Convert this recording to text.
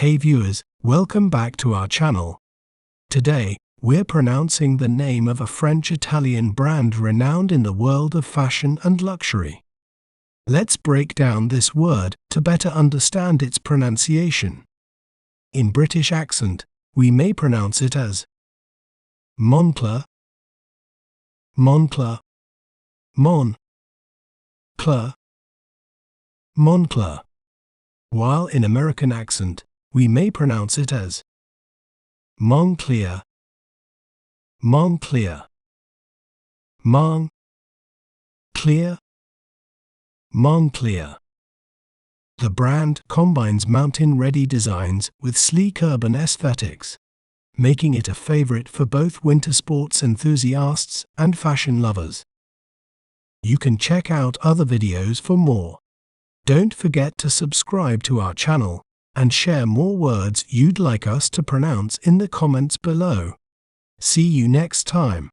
Hey viewers, welcome back to our channel. Today, we're pronouncing the name of a French-Italian brand renowned in the world of fashion and luxury. Let's break down this word to better understand its pronunciation. In British accent, we may pronounce it as Moncler, Moncler, Moncler, Moncler, while in American accent, we may pronounce it as Moncler, Moncler, Moncler, Moncler. The brand combines mountain-ready designs with sleek urban aesthetics, making it a favorite for both winter sports enthusiasts and fashion lovers. You can check out other videos for more. Don't forget to subscribe to our channel and share more words you'd like us to pronounce in the comments below. See you next time.